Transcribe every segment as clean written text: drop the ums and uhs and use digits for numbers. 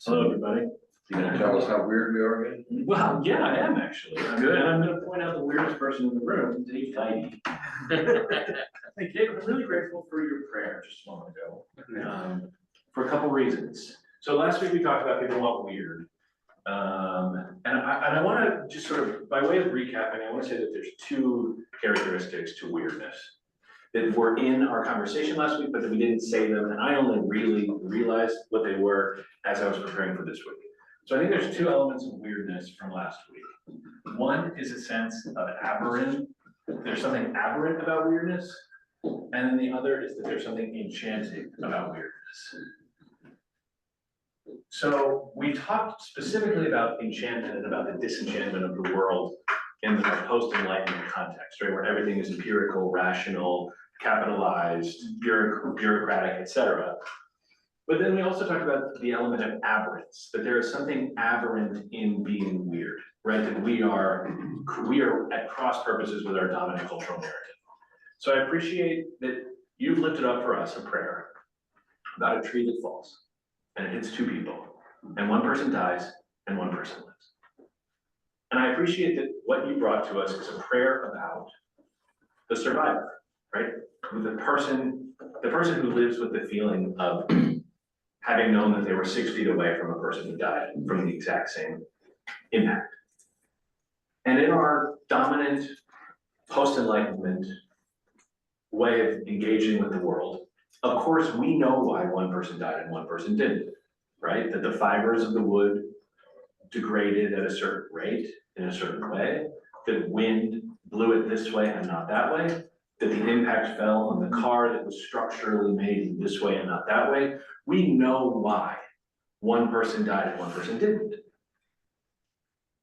Hello, everybody. You gonna tell us how weird we are again? Well, yeah, I am actually. Good. And I'm gonna point out the weirdest person in the room, Dave Tidy. Hey, Dave, I'm really grateful for your prayer just a moment ago, for a couple reasons. So last week we talked about people want weird. And I wanna just sort of, by way of recapping, I wanna say that there's two characteristics to weirdness that were in our conversation last week, but that we didn't say them, and I only really realized what they were as I was preparing for this week. So I think there's two elements of weirdness from last week. One is a sense of aberrant. There's something aberrant about weirdness. And then the other is that there's something enchanting about weirdness. So we talked specifically about enchantment and about the disenchantment of the world in the post-enlightenment context, right? Where everything is empirical, rational, capitalized, bureaucratic, etc. But then we also talked about the element of aberrance, that there is something aberrant in being weird, right? That we are at cross purposes with our dominant cultural narrative. So I appreciate that you've lifted up for us a prayer about a tree that falls and it hits two people and one person dies and one person lives. And I appreciate that what you brought to us is a prayer about the survivor, right? The person who lives with the feeling of having known that they were 6 feet away from a person who died from the exact same impact. And in our dominant post-enlightenment way of engaging with the world, of course, we know why one person died and one person didn't, right? That the fibers of the wood degraded at a certain rate in a certain way, that wind blew it this way and not that way, that the impact fell on the car that was structurally made in this way and not that way. We know why one person died and one person didn't.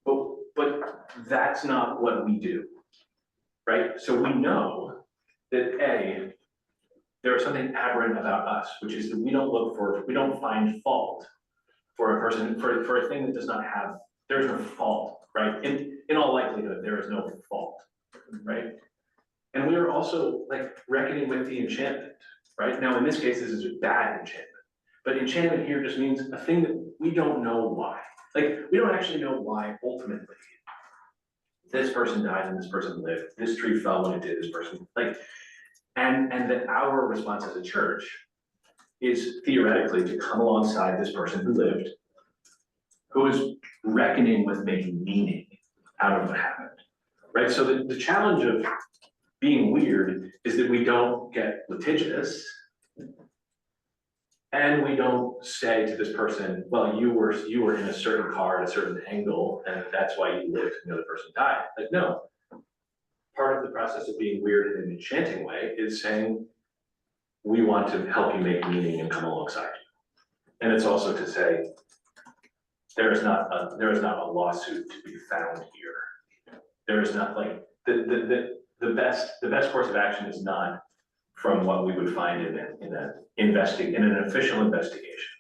But that's not what we do, right? So we know that there is something aberrant about us, which is that we don't find fault for a person, for a thing that does not have, there's no fault, right? In all likelihood, there is no fault, right? And we are also like reckoning with the enchantment, right? Now, in this case, this is a bad enchantment, but enchantment here just means a thing that we don't know why. Like, we don't actually know why ultimately this person died and this person lived, this tree fell when it did, this person, like, and that our response as a church is theoretically to come alongside this person who lived, who is reckoning with making meaning out of what happened, right? So the challenge of being weird is that we don't get litigious and we don't say to this person, well, you were in a certain car at a certain angle and that's why you lived and the other person died. Like, no. Part of the process of being weird in an enchanting way is saying, we want to help you make meaning and come alongside you. And it's also to say, there is not a lawsuit to be found here. There is not like, the best course of action is not from what we would find in an official investigation.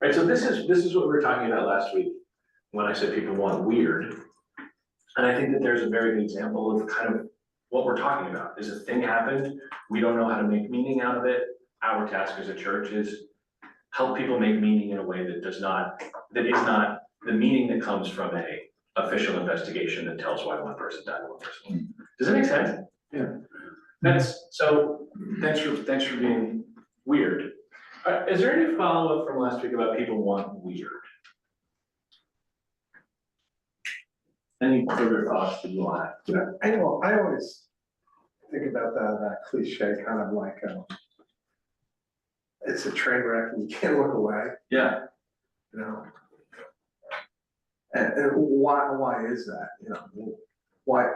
Right, so this is what we were talking about last week when I said people want weird. And I think that there's a very good example of kind of what we're talking about. Is a thing happened, we don't know how to make meaning out of it. Our task as a church is help people make meaning in a way that is not the meaning that comes from a official investigation that tells why one person died and one person lived. Does that make sense? Yeah. Thanks for being weird. Is there any follow-up from last week about people want weird? Any further thoughts that you want to have? I know, I always think about that cliche, kind of like, it's a train wreck and you can't look away, Yeah. you know? And why is that, you know? Why,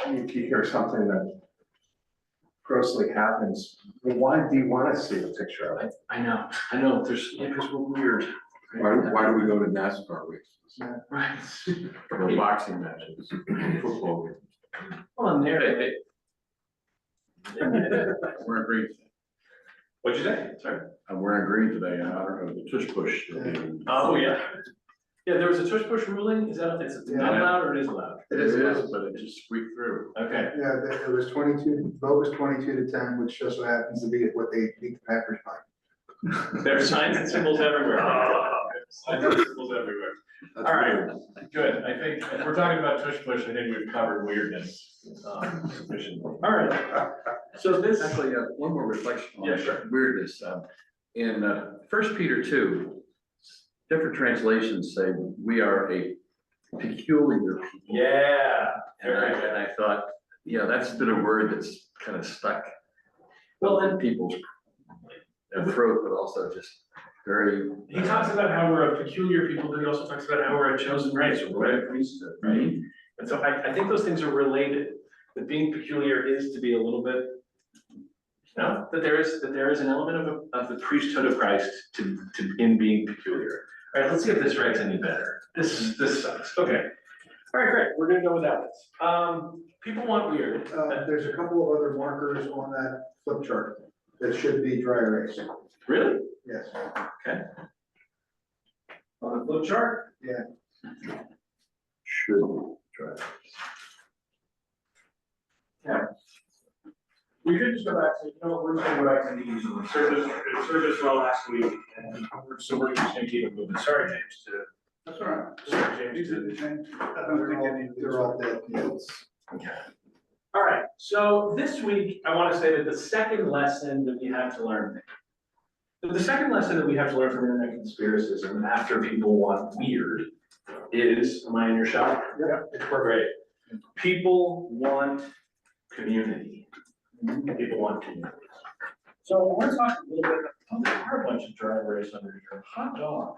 you hear something that grossly happens, why do you want to see a picture of it? I know, because we're weird. Why do we go to NASCAR races? Right. Or boxing matches, football games? Well, and there, We're green. what'd you say? Sorry. I'm wearing green today in honor of the tush push. Oh, yeah. Yeah, there was a tush push ruling, it's not allowed or it is allowed? It is, but it just squeaked through. Okay. Yeah, it was 22, vote was 22-10, which just so happens to be what they beat the Packers by. There are signs and symbols everywhere. I know symbols everywhere. All right, good. I think if we're talking about tush push, I think we've covered weirdness sufficiently. All right. So this, Actually, one more reflection on Yeah, sure. weirdness. In 1 Peter 2, different translations say we are a peculiar people. yeah. And I thought, yeah, that's been a word that's kind of stuck Well, in people's throat, but also just very. He talks about how we're a peculiar people, but he also talks about how we're a chosen race, or royal priesthood, right? And so I think those things are related. That being peculiar is to be a little bit, that there is an element of the priesthood of Christ in being peculiar. All right, let's see if this writes any better. This sucks. Okay. All right, great. We're gonna go without this. People want weird. There's a couple of other markers on that flip chart that should be dry erase. Really? Yes. Okay. On the flip chart? Should try. We could just go back to, we're just gonna go back to the easy one. It served us well last week, and so we're just gonna keep it moving. Sorry, James, That's all right. sorry, James, I don't think any of they're all dead. Okay. All right, so this week, I want to say that the second lesson that we have to learn. The second lesson that we have to learn from internet conspiracism after people want weird is, am I in your shot? Yeah. We're great. People want community. People want community. So I want to talk a little bit, there are a bunch of dry erase under here. Hot dog.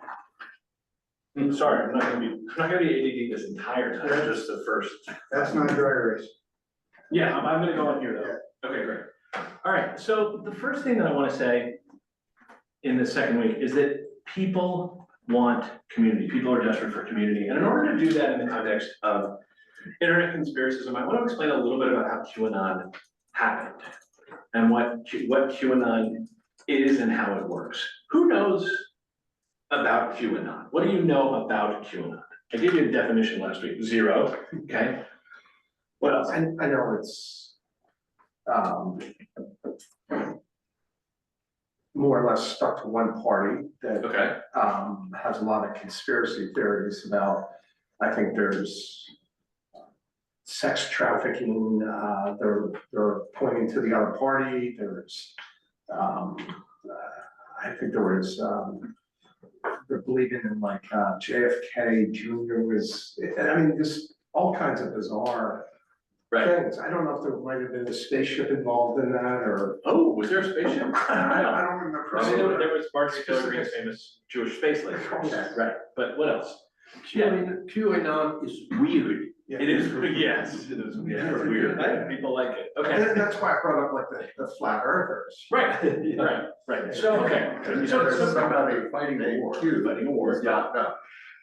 Sorry, I'm not gonna be ADD this entire time, just the first. That's not dry erase. Yeah, I'm gonna go on here though. Okay, great. All right, so the first thing that I wanna say in this second week is that people want community. People are desperate for community. And in order to do that in the context of internet conspiracism, I want to explain a little bit about how QAnon happened and what QAnon is and how it works. Who knows about QAnon? What do you know about QAnon? I gave you a definition last week, 0, okay? What else? I know it's, more or less stuck to one party that, Okay, has a lot of conspiracy theories about, I think there's sex trafficking, they're pointing to the other party, there's, I think there was, they're believing in like, JFK Jr. was, I mean, just all kinds of bizarre right. things. I don't know if there might have been a spaceship involved in that, or, Oh, was there a spaceship? I don't remember. I mean, there was Martin Taylor Green's famous Jewish space laser. Okay. Right, but what else? QAnon is weird. It is, yes, it is, yeah, it's weird, right? People like it, okay. And that's why I brought up like the flat earthers. Right, right, so, okay, There's so, somebody fighting a war. fighting a war, Yeah, no,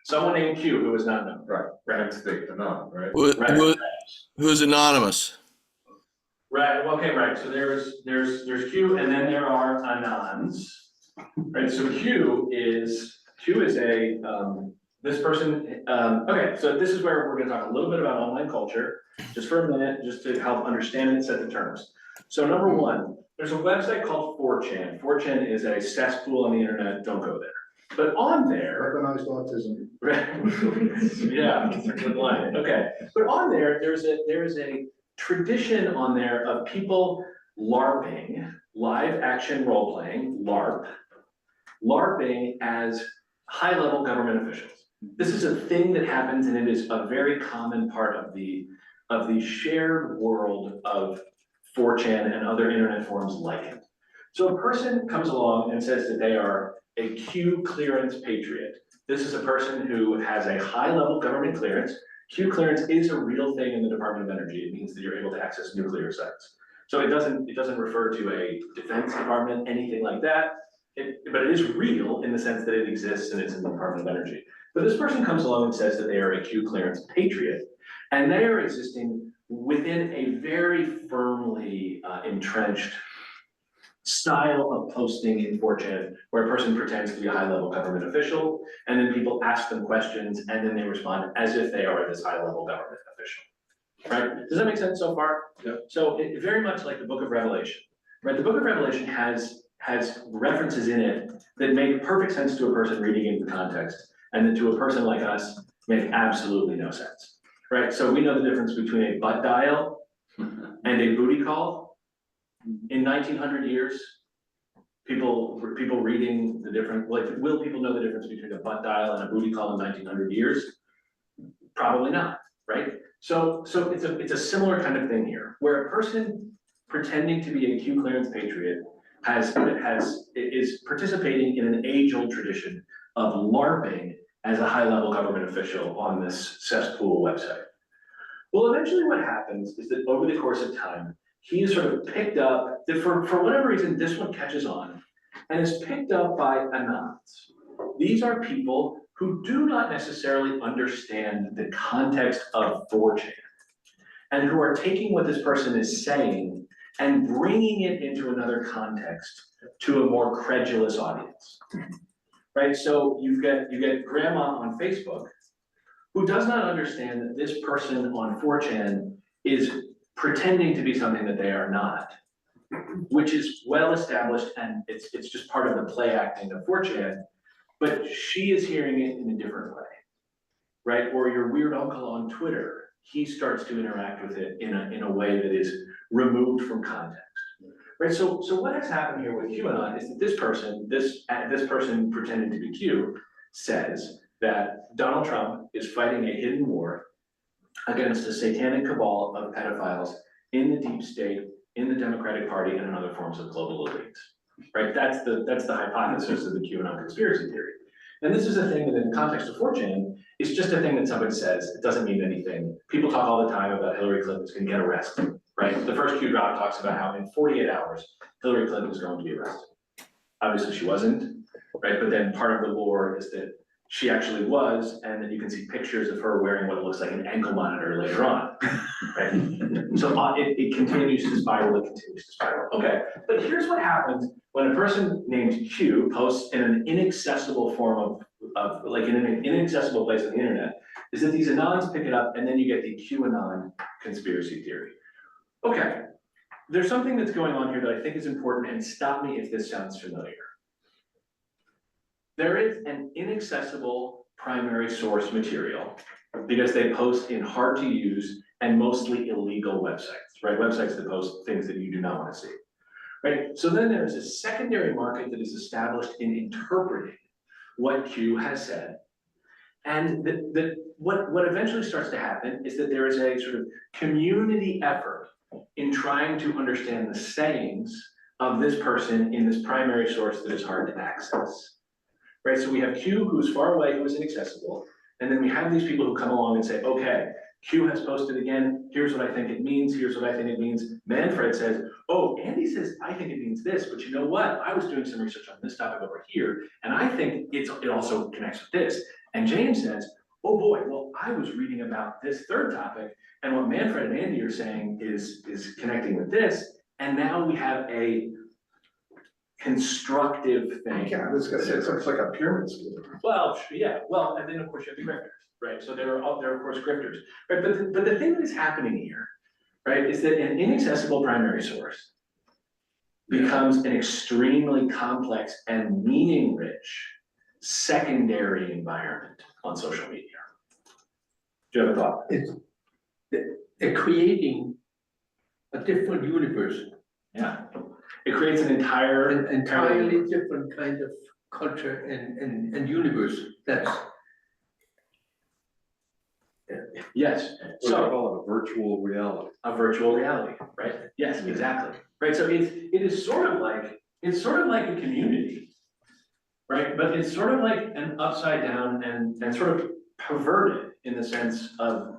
someone named Q who is not known. right, that's the anon, right? Who's anonymous? Right, well, okay, right, so there's Q, and then there are anons. Right, so Q is a, this person, okay, so this is where we're gonna talk a little bit about online culture, just for a minute, just to help understand and set the terms. So number one, there's a website called 4chan. 4chan is a cesspool on the internet, don't go there. But on there, Recognized autism. right, yeah, it's a good line, okay. But on there, there is a tradition on there of people LARPing, live action role playing, LARPing as high-level government officials. This is a thing that happens, and it is a very common part of the shared world of 4chan and other internet forums like it. So a person comes along and says that they are a Q clearance patriot. This is a person who has a high-level government clearance. Q clearance is a real thing in the Department of Energy. It means that you're able to access nuclear sites. So it doesn't refer to a defense department, anything like that. But it is real in the sense that it exists and it's in the Department of Energy. But this person comes along and says that they are a Q clearance patriot, and they are existing within a very firmly entrenched style of posting in 4chan, where a person pretends to be a high-level government official, and then people ask them questions, and then they respond as if they are this high-level government official. Right? Does that make sense so far? Yeah. So it very much like the Book of Revelation, right? The Book of Revelation has has references in it that make perfect sense to a person reading it in context, and that to a person like us make absolutely no sense, right? So we know the difference between a butt dial and a booty call. In 1900 years, people reading the different, like, will people know the difference between a butt dial and a booty call in 1900 years? Probably not, right? So it's a similar kind of thing here, where a person pretending to be a Q clearance patriot is participating in an age-old tradition of LARPing as a high-level government official on this cesspool website. Well, eventually what happens is that over the course of time, he is sort of picked up, that for whatever reason, this one catches on, and is picked up by anons. These are people who do not necessarily understand the context of 4chan, and who are taking what this person is saying and bringing it into another context to a more credulous audience, right? So you get grandma on Facebook who does not understand that this person on 4chan is pretending to be something that they are not, which is well established, and it's just part of the play acting of 4chan, but she is hearing it in a different way, right? Or your weird uncle on Twitter, he starts to interact with it in a way that is removed from context, right? So what has happened here with QAnon is that this person pretending to be Q says that Donald Trump is fighting a hidden war against a satanic cabal of pedophiles in the deep state, in the Democratic Party, and in other forms of global elites, right? That's the hypothesis of the QAnon conspiracy theory. And this is a thing that in the context of 4chan is just a thing that somebody says. It doesn't mean anything. People talk all the time about Hillary Clinton's gonna get arrested, right? The first Q drop talks about how in 48 hours, Hillary Clinton is going to be arrested. Obviously she wasn't, right? But then part of the lore is that she actually was, and then you can see pictures of her wearing what looks like an ankle monitor later on, right? So it continues to spiral, Okay, but here's what happens when a person named Q posts in an inaccessible form of like in an inaccessible place on the internet, is that these anons pick it up, and then you get the QAnon conspiracy theory. Okay, there's something that's going on here that I think is important, and stop me if this sounds familiar. There is an inaccessible primary source material because they post in hard to use and mostly illegal websites, right? Websites that post things that you do not want to see, right? So then there is a secondary market that is established in interpreting what Q has said. And what eventually starts to happen is that there is a sort of community effort in trying to understand the sayings of this person in this primary source that is hard to access. Right, so we have Q who's far away, who is inaccessible, and then we have these people who come along and say, okay, Q has posted again, here's what I think it means, here's what I think it means. Manfred says, oh, Andy says, I think it means this, but you know what? I was doing some research on this topic over here, and I think it also connects with this. And James says, oh boy, well, I was reading about this third topic, and what Manfred and Andy are saying is connecting with this, and now we have a constructive thing. Yeah, I was gonna say, it's like a pyramid scheme. Well, yeah, well, and then of course you have the grifters, right? So there are of course grifters, right? But the thing that is happening here, right, is that an inaccessible primary source becomes an extremely complex and meaning-rich secondary environment on social media. Do you have a thought? They're creating a different universe. Yeah. It creates an An entirely different kind of culture and universe. That's yes. So So they call it a virtual reality. a virtual reality, right? Yes, exactly. Right. So it is sort of like a community, right? But it's sort of like an upside down and sort of perverted in the sense of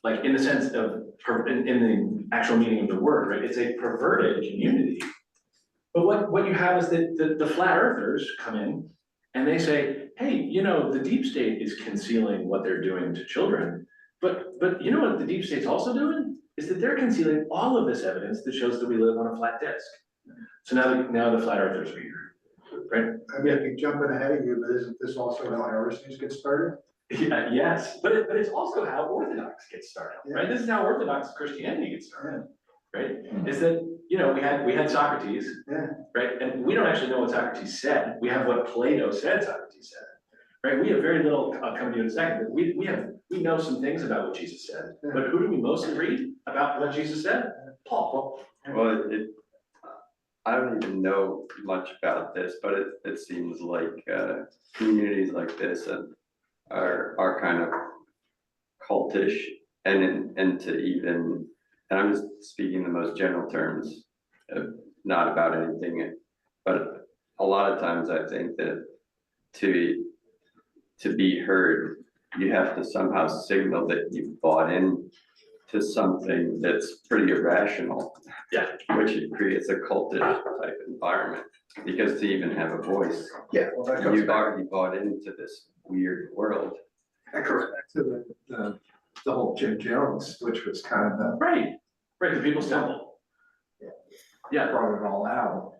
in the actual meaning of the word, right? It's a perverted community. But what you have is that the flat earthers come in and they say, hey, you know, the deep state is concealing what they're doing to children. But you know what the deep state's also doing? Is that they're concealing all of this evidence that shows that we live on a flat disk. So now the flat earthers are here, right? I may be jumping ahead of you, but isn't this also how heresies get started? Yeah, yes, but it's also how Orthodox gets started, right? This is how Orthodox Christianity gets started, right? Is that we had Socrates. Yeah. Right, and we don't actually know what Socrates said, we have what Plato said Socrates said. Right, we have very little, I'll come to you in a second, but we know some things about what Jesus said, but who do we mostly read about what Jesus said? Paul. Well, I don't even know much about this, but it seems like, communities like this are kind of cultish and to even, and I'm just speaking in the most general terms, not about anything, but a lot of times I think that to be heard, you have to somehow signal that you've bought in to something that's pretty irrational. Yeah. Which it creates a cultish type environment, because to even have a voice, Yeah, well, that goes you've back, already bought into this weird world. that goes back to the whole Jim Jones, which was kind of the, Right, the people's temple. Yeah, brought it all out.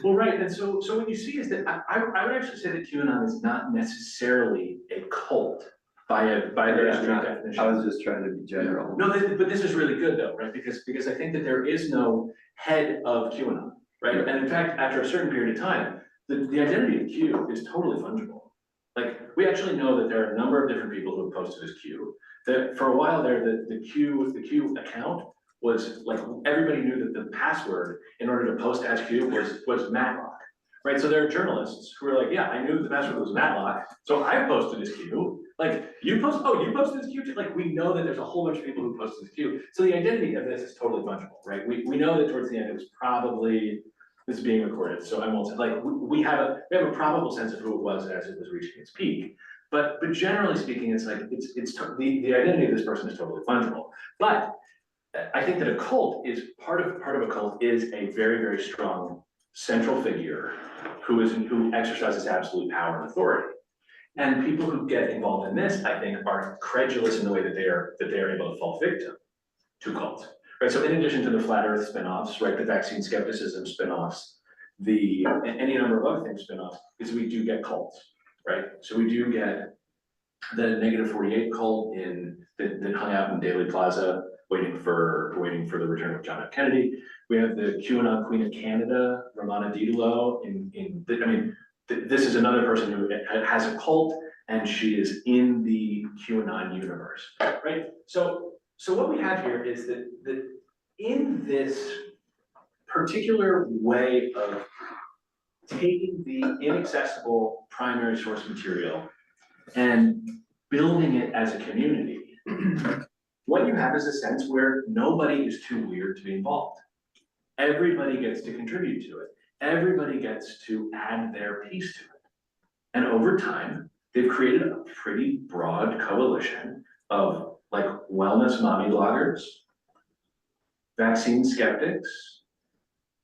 well, right, and so what you see is that I would actually say that QAnon is not necessarily a cult by a very strict definition. I was just trying to be general. No, but this is really good though, right? Because I think that there is no head of QAnon, right? And in fact, after a certain period of time, the identity of Q is totally fungible. Like, we actually know that there are a number of different people who have posted as Q. That for a while there, the Q account was like, everybody knew that the password in order to post as Q was Matlock. Right, so there are journalists who are like, yeah, I knew the password was Matlock, so I posted as Q. Like, you posted as Q too? Like, we know that there's a whole bunch of people who posted as Q. So the identity of this is totally fungible, right? We know that towards the end, it was probably, this is being recorded, so I won't say, like, we have a probable sense of who it was as it was reaching its peak. But generally speaking, it's like, the identity of this person is totally fungible. But I think that a cult is, part of a cult is a very, very strong central figure who exercises absolute power and authority. And people who get involved in this, I think, are credulous in the way that they are able to fall victim to cults. Right, so in addition to the flat earth spin-offs, right, the vaccine skepticism spin-offs, any number of other things spin-offs, is we do get cults, right? So we do get the -48 cult that hung out in Daly Plaza waiting for the return of John F. Kennedy. We have the QAnon Queen of Canada, Romana Didulo, this is another person who has a cult, and she is in the QAnon universe, right? So what we have here is that in this particular way of taking the inaccessible primary source material and building it as a community, what you have is a sense where nobody is too weird to be involved. Everybody gets to contribute to it. Everybody gets to add their piece to it. And over time, they've created a pretty broad coalition of like wellness mommy bloggers, vaccine skeptics,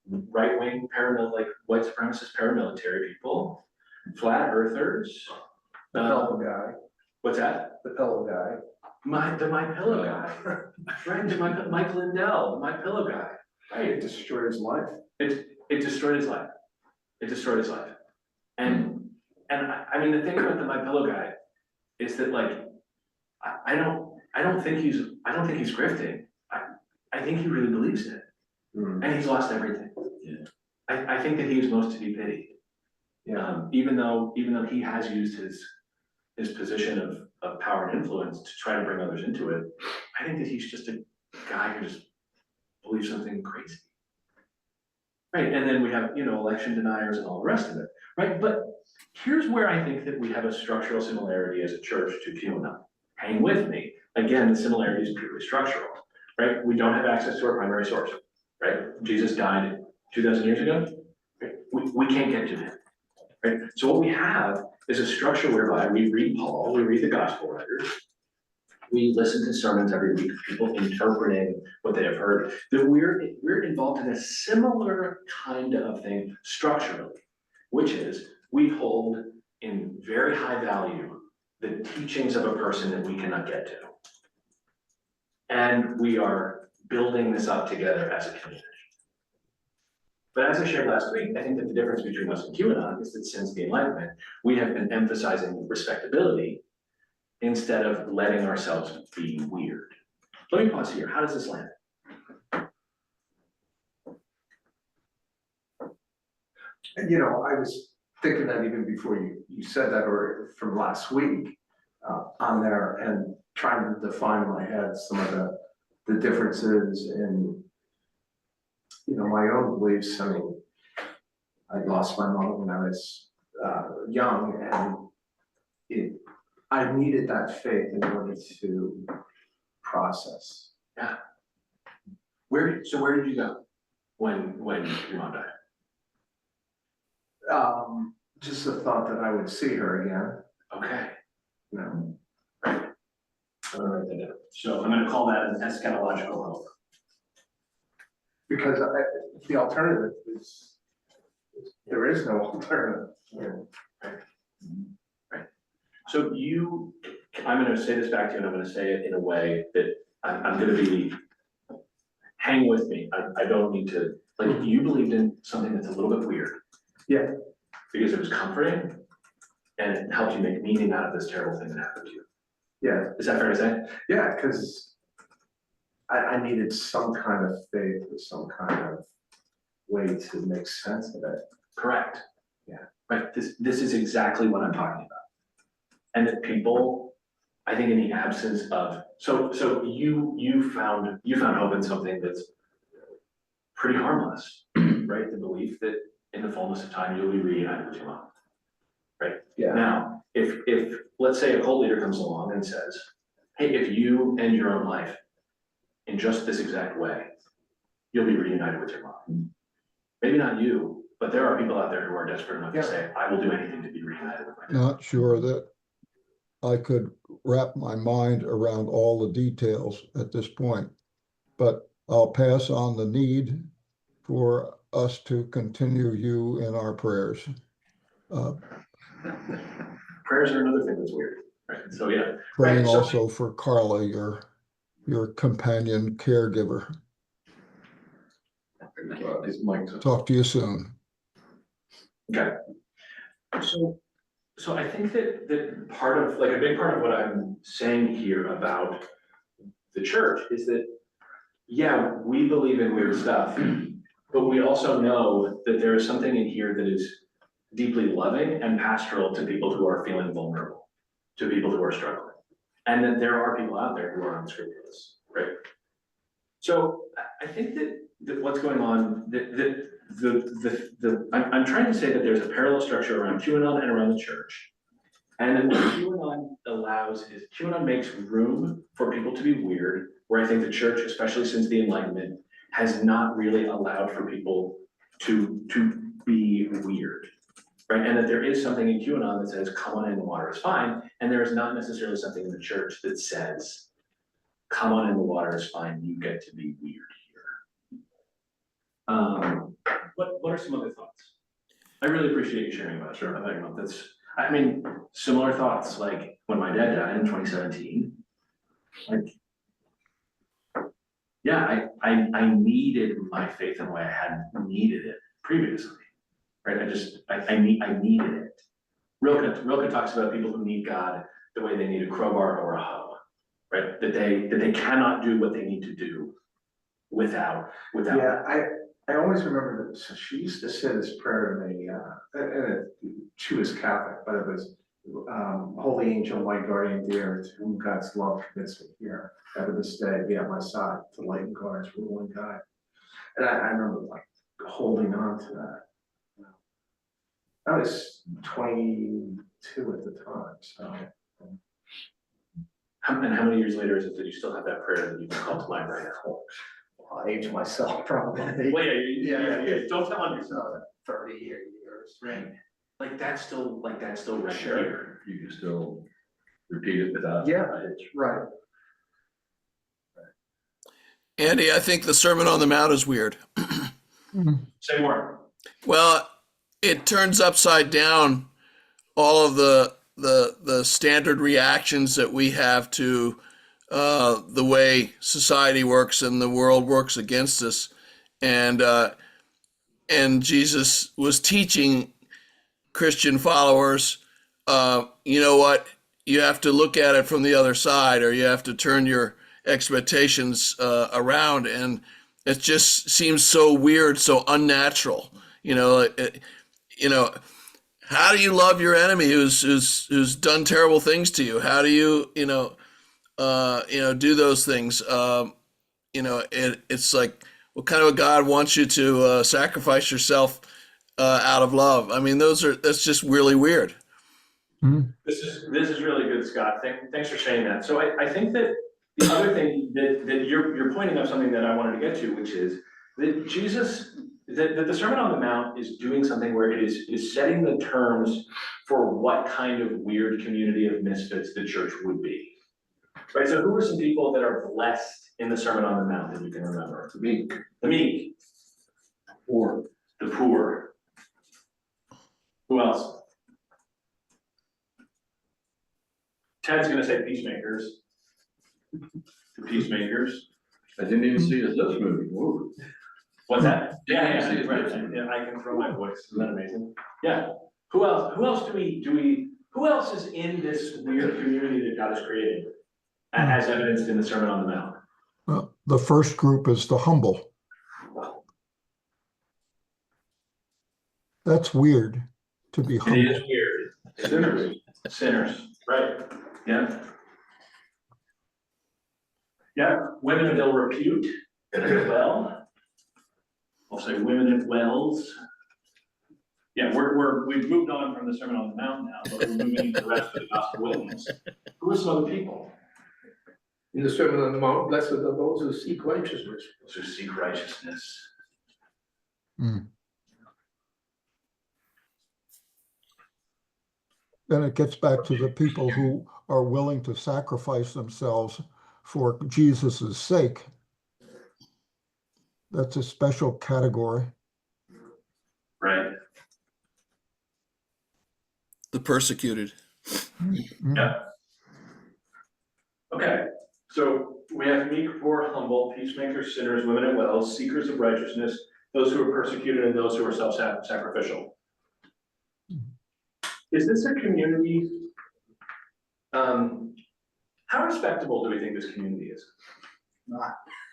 right-wing like white supremacist paramilitary people, flat earthers. The pillow guy, What's that? the pillow guy. The My Pillow guy, right? Mike Lindell, the My Pillow guy, right? It destroyed his life. It destroyed his life. It destroyed his life. And I mean, the thing about the My Pillow guy is that, like, I don't think he's grifting. I think he really believes it. And he's lost everything. Yeah. I think that he's most to be pitied. Yeah. Even though he has used his position of power and influence to try to bring others into it, I think that he's just a guy who just believes something crazy. Right, and then we have, election deniers and all the rest of it, right? But here's where I think that we have a structural similarity as a church to QAnon. Hang with me. Again, the similarity is purely structural, right? We don't have access to our primary source, right? Jesus died 2,000 years ago. Right? We can't get to him, right? So what we have is a structure whereby we read Paul, we read the gospel writers, we listen to sermons every week of people interpreting what they have heard, that we're involved in a similar kind of thing structurally, which is we hold in very high value the teachings of a person that we cannot get to. And we are building this up together as a community. But as I shared last week, I think that the difference between us and QAnon is that since the Enlightenment, we have been emphasizing respectability instead of letting ourselves be weird. Let me pause here. How does this land? You know, I was thinking that even before you said that, or from last week, on there, and trying to define in my head some of the differences in, you know, my own beliefs. I mean, I lost my mom when I was young, and I needed that faith in order to process. So where did you go when your mom died? Just the thought that I would see her again, Okay. you know. I'm gonna write that down. So I'm gonna call that an eschatological hope. Because the alternative is, there is no alternative. So I'm gonna say this back to you, and I'm gonna say it in a way that I'm gonna be, hang with me. I don't need to, like, you believed in something that's a little bit weird. Yeah. Because it was comforting and it helped you make meaning out of this terrible thing that happened to you. Yeah, Is that fair to say? yeah, because I needed some kind of faith or some kind of way to make sense of it. Correct. Yeah. Right, this is exactly what I'm talking about. And that people, I think in the absence of, so you found hope in something that's pretty harmless, right? The belief that in the fullness of time, you'll be reunited with your mom. Right? Yeah. Now, if let's say a cult leader comes along and says, hey, if you end your own life in just this exact way, you'll be reunited with your mom. Maybe not you, but there are people out there who are desperate enough to say, I will do anything to be reunited with my dad. Not sure that I could wrap my mind around all the details at this point, but I'll pass on the need for us to continue you in our prayers. Prayers are another thing that's weird, right? So yeah. Praying Right, so- also for Carla, your companion caregiver. Talk to you soon. Okay. So I think that part of, like, a big part of what I'm saying here about the church is that, yeah, we believe in weird stuff, but we also know that there is something in here that is deeply loving and pastoral to people who are feeling vulnerable, to people who are struggling. And that there are people out there who are unscrupulous, right? So I think that what's going on, I'm trying to say that there's a parallel structure around QAnon and around the church. And then what QAnon allows is QAnon makes room for people to be weird, where I think the church, especially since the Enlightenment, has not really allowed for people to be weird. Right, and that there is something in QAnon that says, come on in, the water is fine, and there is not necessarily something in the church that says, come on in, the water is fine, you get to be weird here. What are some other thoughts? I really appreciate you sharing about it. Sure. I mean, similar thoughts, like when my dad died in 2017, like, yeah, I needed my faith in a way I hadn't needed it previously. Right, I needed it. Rilke talks about people who need God the way they need a crowbar or a hoe, right? That they cannot do what they need to do without. Yeah, I always remember that, so she used to say this prayer to me, and she was Catholic, but it was, holy angel, my guardian dear, to whom God's love commits me here. Ever this day, be at my side, to light and guard, rule and guide. And I remember like holding on to that. I was 22 at the time, so. And how many years later is it that you still have that prayer that you can call to mind right now? Well, I aged myself probably. Well, yeah, don't tell on yourself. 30 years. Right. Like that's still right Sure. here. You can still repeat it without. Yeah. Right. Andy, I think the Sermon on the Mount is weird. Say more. Well, it turns upside down all of the standard reactions that we have to the way society works and the world works against us. And Jesus was teaching Christian followers, you know what, you have to look at it from the other side, or you have to turn your expectations around. And it just seems so weird, so unnatural. You know, you know, how do you love your enemy who's done terrible things to you? How do you, do those things? It's like, what kind of a God wants you to sacrifice yourself out of love? I mean, that's just really weird. This is really good, Scott. Thanks for saying that. So I think that the other thing that you're pointing out something that I wanted to get to, which is that that the Sermon on the Mount is doing something where it is setting the terms for what kind of weird community of misfits the church would be. Right, so who are some people that are blessed in the Sermon on the Mount that you can remember? The meek, the poor. Who else? Ted's gonna say peacemakers. The peacemakers. I didn't even see it this movie. Whoa. What's that? Yeah, See it. right. Yeah, I can throw my voice. Isn't that amazing? Yeah. Who else? Who else is in this weird community that God has created, as evidenced in the Sermon on the Mount? The first group is the humble. That's weird, to be humble. It is weird. Sinners, right? Yeah. Yeah, women of ill repute as well. I'll say women at wells. Yeah, we've moved on from the Sermon on the Mount now, but we're moving into the rest of the gospel witness. Who are some other people? In the Sermon on the Mount, blessed are those who seek righteousness. Those who seek righteousness. Then it gets back to the people who are willing to sacrifice themselves for Jesus's sake. That's a special category. Right. The persecuted. Yeah. Okay, so we have meek, poor, humble, peacemakers, sinners, women at wells, seekers of righteousness, those who are persecuted, and those who are self-sacrificial. Is this a community? How respectable do we think this community is?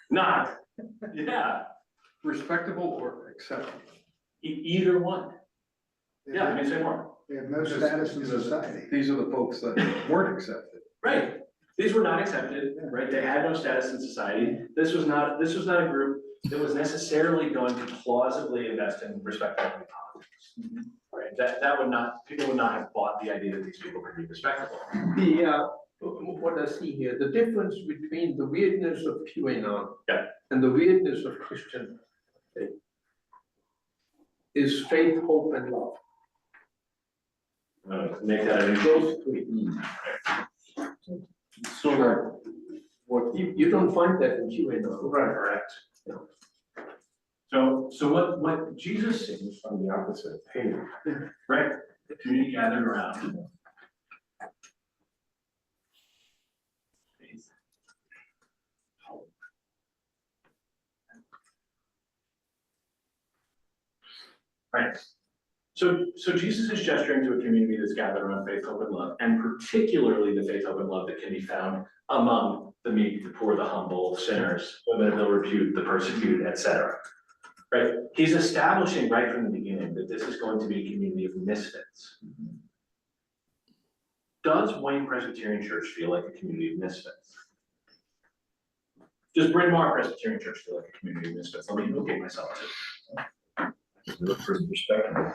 Not. Yeah. Respectable or acceptable? Either one. Yeah, I mean, say more. They have no status in society. These are the folks that weren't accepted. Right. These were not accepted, right? They had no status in society. This was not a group that was necessarily going to plausibly invest in respectable politics. Right? That would not, people would not have bought the idea that these people could be respectable. What I see here, the difference between the weirdness of QAnon and the weirdness of Christian faith is faith, hope, and love. Make that an Those three. So What you don't find that in QAnon. right, correct. So what Jesus seems from the opposite, hey, right? The community gathered around. Right. So Jesus is gesturing to a community that's gathered around faith, hope, and love, and particularly the faith, hope, and love that can be found among the meek, the poor, the humble, sinners, women of ill repute, the persecuted, etc. Right? He's establishing right from the beginning that this is going to be a community of misfits. Does Wayne Presbyterian Church feel like a community of misfits? Does Bryn Mawr Presbyterian Church feel like a community of misfits? Let me locate myself to. Look for perspective.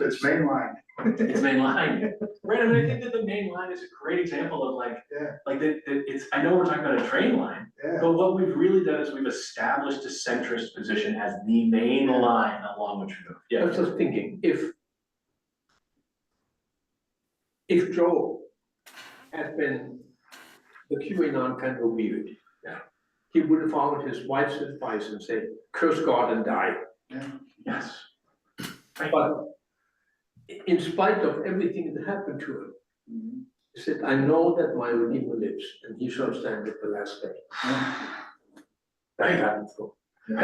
It's mainline. It's main line, right? I mean, I think that the main line is a great example of like that it's, I know we're talking about a train line, but what we've really done is we've established a centrist position as the main line along which we move. I was just thinking, if Joe had been the QAnon kind of weird, he would have followed his wife's advice and said, curse God and die. Yes. But in spite of everything that happened to him, he said, I know that my Redeemer lives and he shall stand at the last day. That happened for him.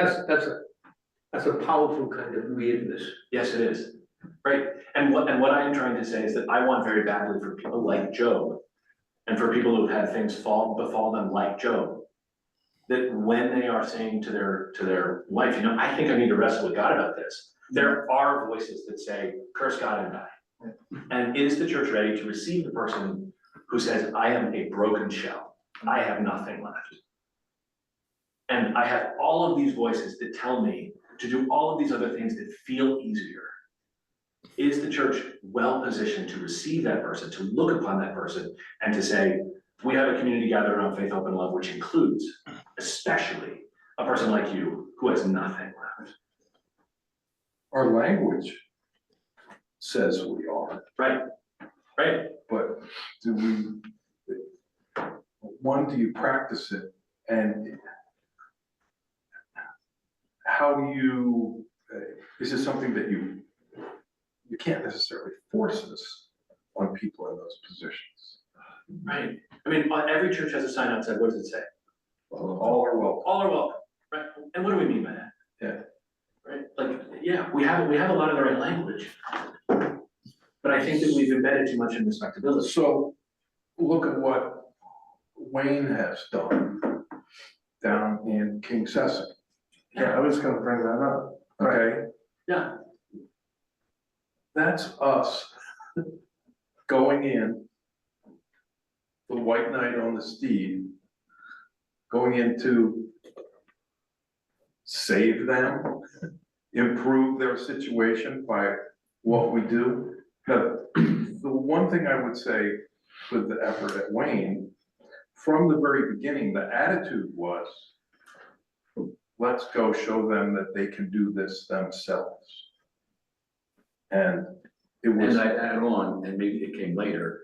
That's a powerful kind of weirdness. Yes, it is. Right. And what I am trying to say is that I want very badly for people like Job and for people who've had things befall them like Job, that when they are saying to their wife, I think I need to wrestle with God about this. There are voices that say, curse God and die. And is the church ready to receive the person who says, I am a broken shell, I have nothing left? And I have all of these voices that tell me to do all of these other things that feel easier. Is the church well positioned to receive that person, to look upon that person, and to say, we have a community gathered around faith, hope, and love, which includes especially a person like you who has nothing left? Our language says we are, Right, right. but do we, one, do you practice it? And how do you, is it something that you can't necessarily force this on people in those positions? Right. I mean, every church has a sign outside. What does it say? All are welcome. All are welcome, right? And what do we mean by that? Yeah. Right, like, yeah, we have a lot of the right language. But I think that we've embedded too much in respectability. So look at what Wayne has done down in King Sesame. Yeah, I was gonna bring that up. Okay, Yeah, that's us going in, the white knight on the steed, going in to save them, improve their situation by what we do. But the one thing I would say with the effort at Wayne, from the very beginning, the attitude was, let's go show them that they can do this themselves. And it was. And I add on, and maybe it came later,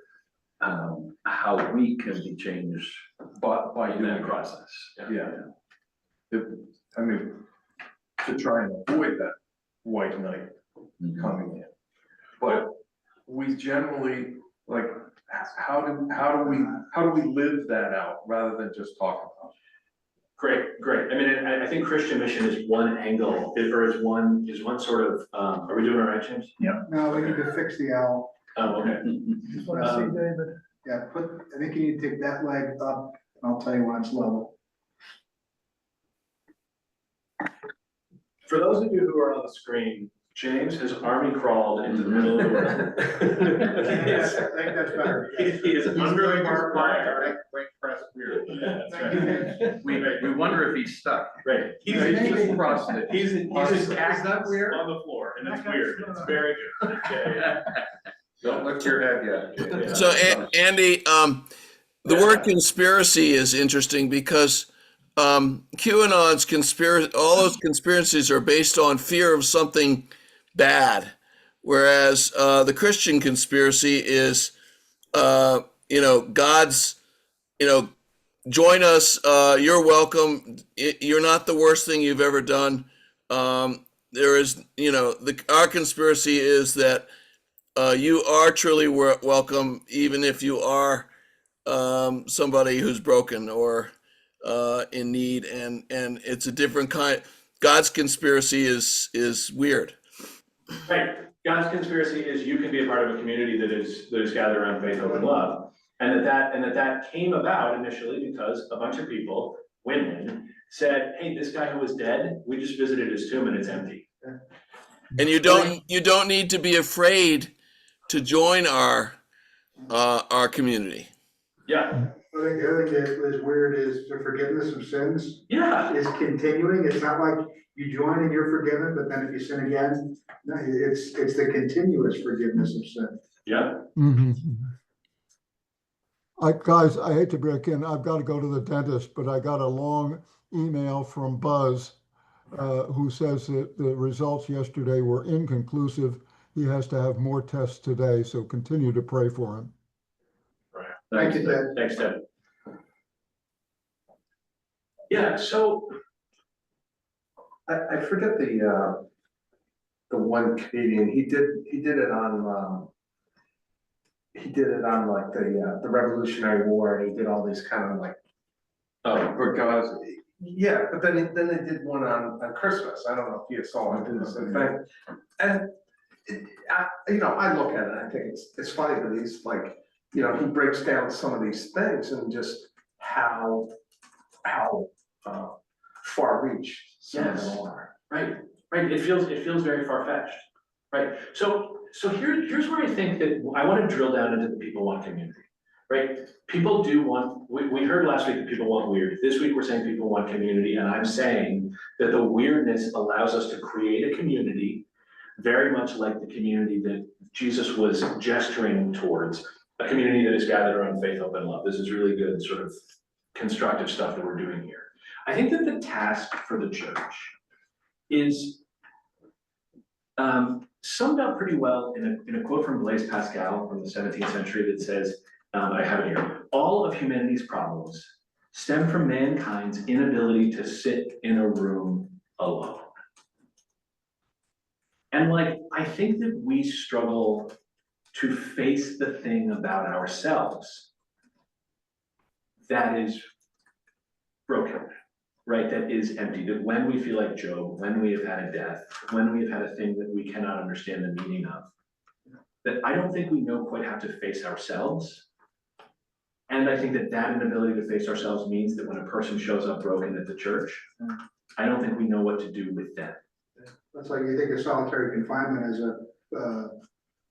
how we can be changed By in doing that it. process. Yeah. I mean, to try and avoid that white knight coming in. But we generally, like, how do we live that out rather than just talk about it? great. I mean, I think Christian mission is one angle, or is one sort of, are we doing all right, James? No, we need to fix the owl. Oh, okay. That's what I see, David. Yeah, I think you need to take that leg up, and I'll tell you when it's level. For those of you who are on the screen, James has army crawled into the middle of the room. Yes, I think that's better. He is under the barbed wire. Yeah, That's right. We wonder if he's stuck. Right. He's just crossing it. He's in Is cactus that weird? on the floor, and it's weird. It's very good. Yeah. Don't lift your head yet. So Andy, the word conspiracy is interesting because QAnon's conspiracy, all those conspiracies are based on fear of something bad, whereas the Christian conspiracy is, God's, join us. You're welcome. You're not the worst thing you've ever done. There is, our conspiracy is that you are truly welcome, even if you are somebody who's broken or in need, and it's a different kind. God's conspiracy is weird. Right. God's conspiracy is you can be a part of a community that is gathered around faith, hope, and love. And that came about initially because a bunch of people, women, said, hey, this guy who was dead, we just visited his tomb and it's empty. And you don't need to be afraid to join our community. Yeah. I think the other thing that is weird is the forgiveness of sins Yeah. is continuing. It's not like you join and you're forgiven, but then if you sin again, no, it's the continuous forgiveness of sin. Yeah. Guys, I hate to break in. I've got to go to the dentist, but I got a long email from Buzz who says that the results yesterday were inconclusive. He has to have more tests today, so continue to pray for him. Right. Thank you, Ted. Thanks, Ted. Yeah, so I forget the one comedian, he did it on like the Revolutionary War, and he did all these kind of like, because, yeah, but then they did one on Christmas. I don't know if you saw it, did the same thing. And I look at it and I think it's funny that he's like, he breaks down some of these things and just how far reach some of them are. right. right? It feels very far-fetched, right? So here's where I think that I want to drill down into the people want community, right? People do want, we heard last week that people want weird. This week, we're saying people want community, and I'm saying that the weirdness allows us to create a community very much like the community that Jesus was gesturing towards, a community that is gathered around faith, hope, and love. This is really good sort of constructive stuff that we're doing here. I think that the task for the church is summed up pretty well in a quote from Blaise Pascal from the 17th century that says, I have it here, all of humanity's problems stem from mankind's inability to sit in a room alone. And like, I think that we struggle to face the thing about ourselves that is broken, right? That is empty, that when we feel like Job, when we have had a death, when we have had a thing that we cannot understand the meaning of, that I don't think we know quite how to face ourselves. And I think that that inability to face ourselves means that when a person shows up broken at the church, I don't think we know what to do with them. That's like you think of solitary confinement as a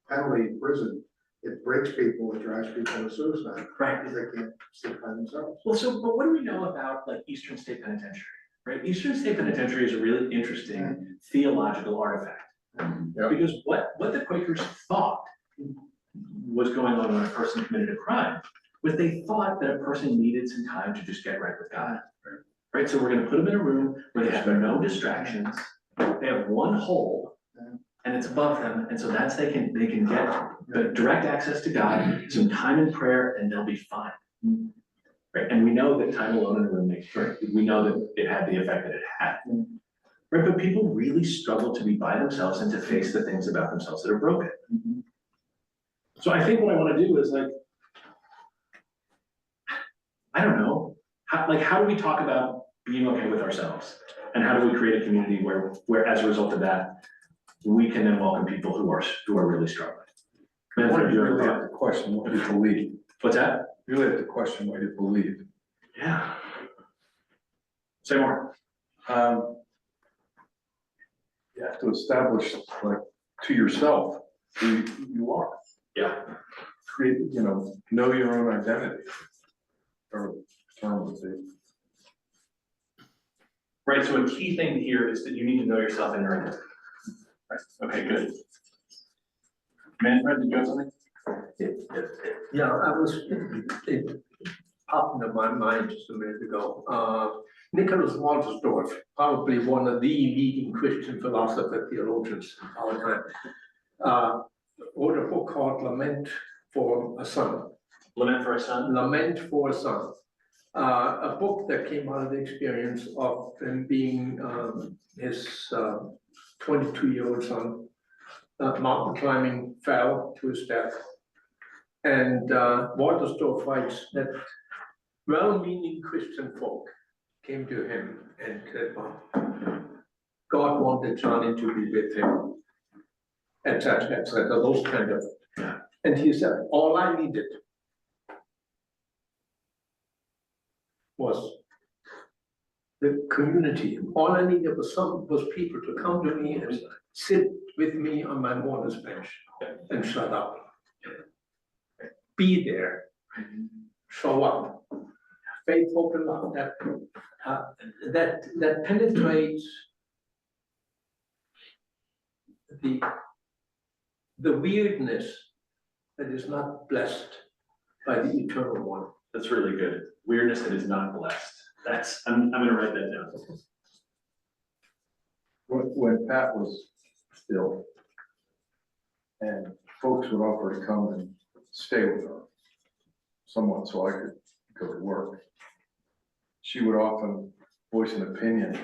penalty in prison. It breaks people, it drives people to suicide. Right. Because they can't sit by themselves. Well, but what do we know about like Eastern State Penitentiary, right? Eastern State Penitentiary is a really interesting theological artifact. Because what the Quakers thought was going on when a person committed a crime was they thought that a person needed some time to just get right with God. Right, so we're gonna put them in a room where they have no distractions, they have one hole, and it's above them, and so that's they can get the direct access to God, some time in prayer, and they'll be fine. Right, and we know that time alone in a room makes great. We know that it had the effect that it had. Right, but people really struggle to be by themselves and to face the things about themselves that are broken. So I think what I want to do is like, I don't know, how do we talk about being okay with ourselves? And how do we create a community where as a result of that, we can then welcome people who are really struggling? Manfred, You really have to question what you believe. What's that? You really have to question what you believe. Yeah. Say more. You have to establish, like, to yourself who you are. Yeah. Create, know your own identity. Or term would be. Right, so a key thing here is that you need to know yourself and your identity. Right, okay, good. Manfred, did you have something? Yeah, it popped into my mind just a minute ago. Nicholas Waltersdorf, probably one of the leading Christian philosopher theologians of our time, wrote a book called Lament for a Son. Lament for a Son? Lament for a Son. A book that came out of the experience of him being his 22-year-old son, mountain climbing, fell to his death. And Waltersdorf writes that well-meaning Christian folk came to him and said, well, God wanted Johnny to be with him, etc., those kind of. And he said, all I needed was the community. All I needed was people to come to me and sit with me on my mourner's bench and shut up. Be there, show up. Faith, hope, and love. That penetrates the weirdness that is not blessed by the eternal one. That's really good. Weirdness that is not blessed. I'm gonna write that down. When Pat was ill, and folks would offer to come and stay with her somewhat so I could go to work, she would often voice an opinion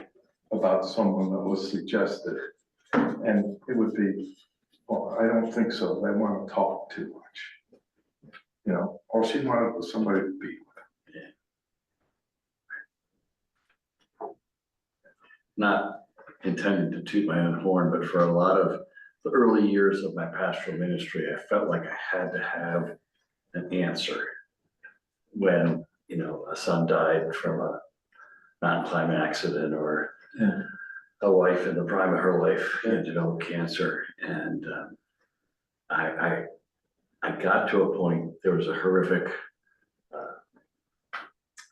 about someone that was suggested. And it would be, well, I don't think so. They want to talk too much. All she wanted was somebody to be with her. Not intending to toot my own horn, but for a lot of the early years of my pastoral ministry, I felt like I had to have an answer when, a son died from a mountain climbing accident or a wife in the prime of her life and developed cancer. And I got to a point, there was a horrific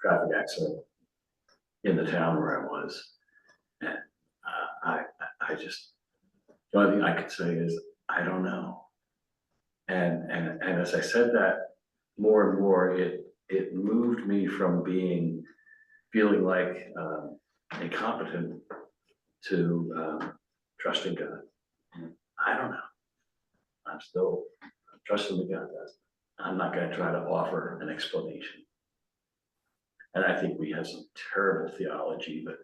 traffic accident in the town where I was. And I just, the only thing I could say is, I don't know. And as I said that, more and more, it moved me from feeling like incompetent to trusting God. I don't know. I'm still trusting the God does. I'm not going to try to offer an explanation. And I think we have some terrible theology, but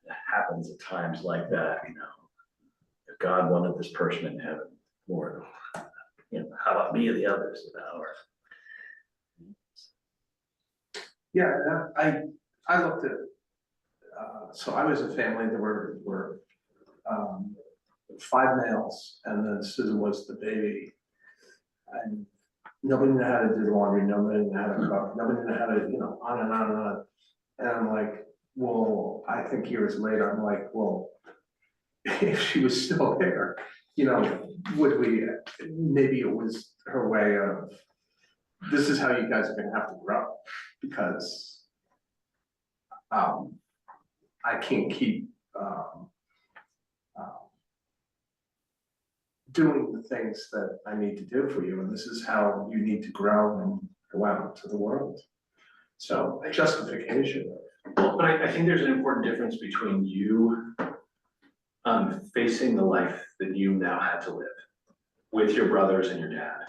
it happens at times like that, you know. If God wanted this person in heaven more, you know, how about me or the others, you know? Or, Yeah, I looked at, so I was a family, there were 5 males, and then Susan was the baby. And nobody knew how to do the laundry, nobody knew how to cook, nobody knew how to, you know, on and on and on. And I'm like, well, I think years later, I'm like, well, if she was still there, you know, would we, maybe it was her way of, this is how you guys are gonna have to grow, because I can't keep doing the things that I need to do for you, and this is how you need to grow and go out into the world. So justification. Well, but I think there's an important difference between you facing the life that you now had to live with your brothers and your dad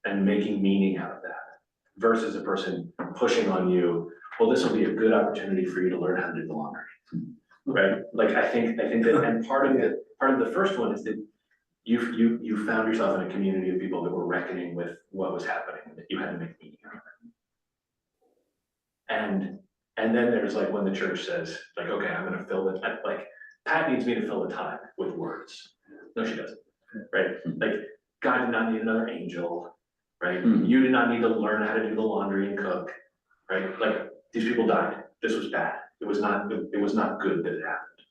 and making meaning out of that versus a person pushing on you, well, this will be a good opportunity for you to learn how to do the laundry, right? Like, I think that, and part of the first one is that you found yourself in a community of people that were reckoning with what was happening, and that you had to make meaning out of it. And then there's like when the church says, like, okay, I'm gonna fill it, like, Pat needs me to fill the time with words. No, she doesn't, right? Like, God did not need another angel, right? You did not need to learn how to do the laundry and cook, right? Like, these people died. This was bad. It was not good that it happened.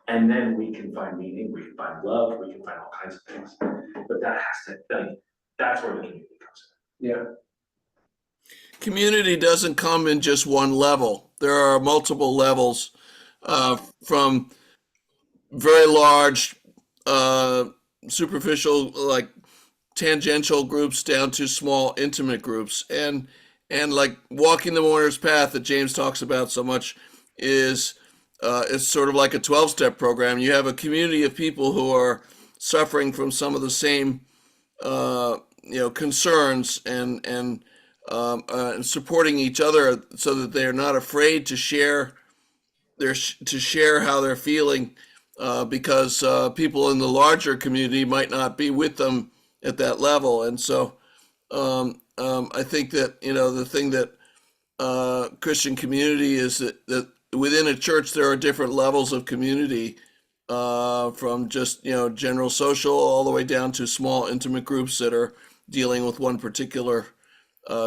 And then we can find meaning, we can find love, we can find all kinds of things. But that has to, like, that's where the community comes in. Yeah. Community doesn't come in just one level. There are multiple levels, from very large, superficial, like tangential groups down to small, intimate groups. And like walking the mourner's path that James talks about so much is it's sort of like a 12-step program. You have a community of people who are suffering from some of the same concerns and supporting each other so that they're not afraid to share how they're feeling, because people in the larger community might not be with them at that level. And so I think that the thing that Christian community is that within a church there are different levels of community, from just general social all the way down to small intimate groups that are dealing with one particular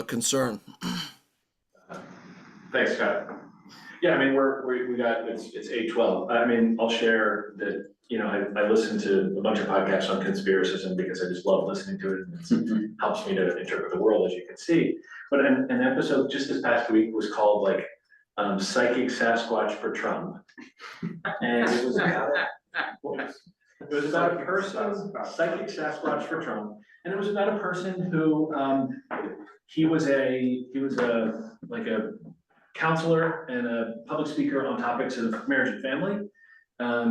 concern. Thanks, Scott. Yeah, I mean, we got, it's 8:12. I mean, I'll share that, I listen to a bunch of podcasts on conspiricism because I just love listening to it, and it helps me to interpret the world, as you can see. But an episode just this past week was called like Psychic Sasquatch for Trump. And it was about a person, Psychic Sasquatch for Trump, and it was about a person who he was a counselor and a public speaker on topics of marriage and family.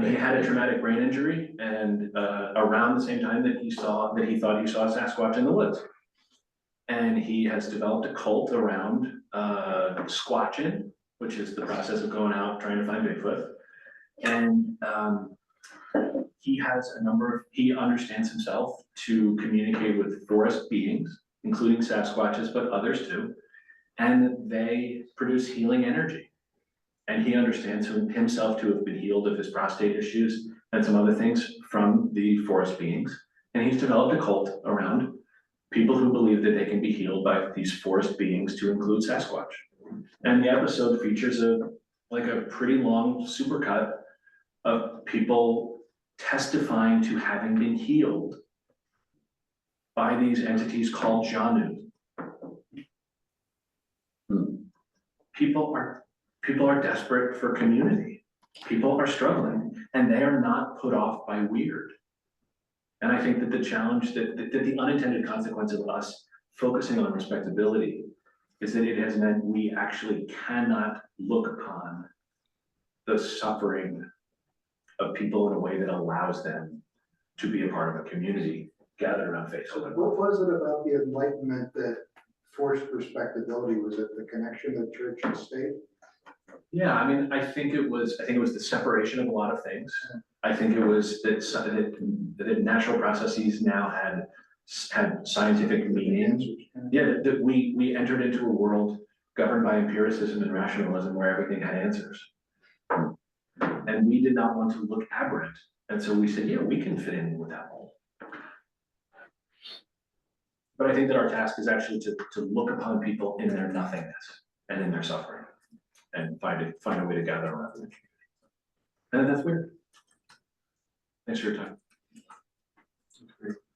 He had a traumatic brain injury, and around the same time that he thought he saw a Sasquatch in the woods. And he has developed a cult around squatching, which is the process of going out trying to find Bigfoot. And he understands himself to communicate with forest beings, including Sasquatches, but others too. And they produce healing energy. And he understands himself to have been healed of his prostate issues and some other things from the forest beings. And he's developed a cult around people who believe that they can be healed by these forest beings, to include Sasquatch. And the episode features a pretty long supercut of people testifying to having been healed by these entities called Janu. People are desperate for community. People are struggling, and they are not put off by weird. And I think that the challenge, that the unintended consequence of us focusing on respectability is that it has meant we actually cannot look upon the suffering of people in a way that allows them to be a part of a community gathered around faith. What was it about the Enlightenment that forced respectability? Was it the connection of church and state? Yeah, I mean, I think it was the separation of a lot of things. I think it was that natural processes now had scientific meaning. Yeah, that we entered into a world governed by empiricism and rationalism where everything had answers. And we did not want to look aberrant. And so we said, yeah, we can fit in with that mold. But I think that our task is actually to look upon people in their nothingness and in their suffering and find a way to gather around them. And that's weird. Thanks for your time.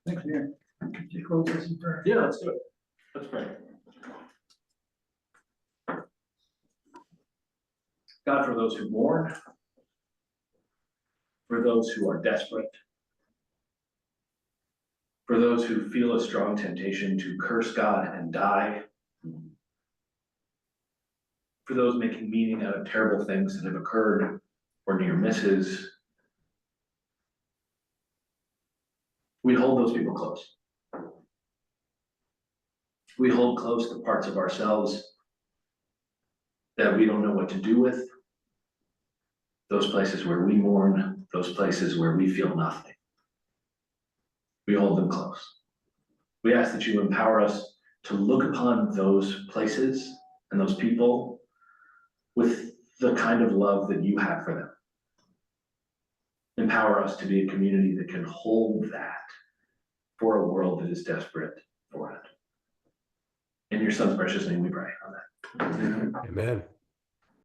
Thanks, Nick. Could you close this in prayer? Yeah, let's do it. Let's pray. God, for those who mourn, for those who are desperate, for those who feel a strong temptation to curse God and die, for those making meaning out of terrible things that have occurred or near misses, we hold those people close. We hold close the parts of ourselves that we don't know what to do with, those places where we mourn, those places where we feel nothing. We hold them close. We ask that you empower us to look upon those places and those people with the kind of love that you have for them. Empower us to be a community that can hold that for a world that is desperate for it. In your son's precious name we pray. Amen. Amen.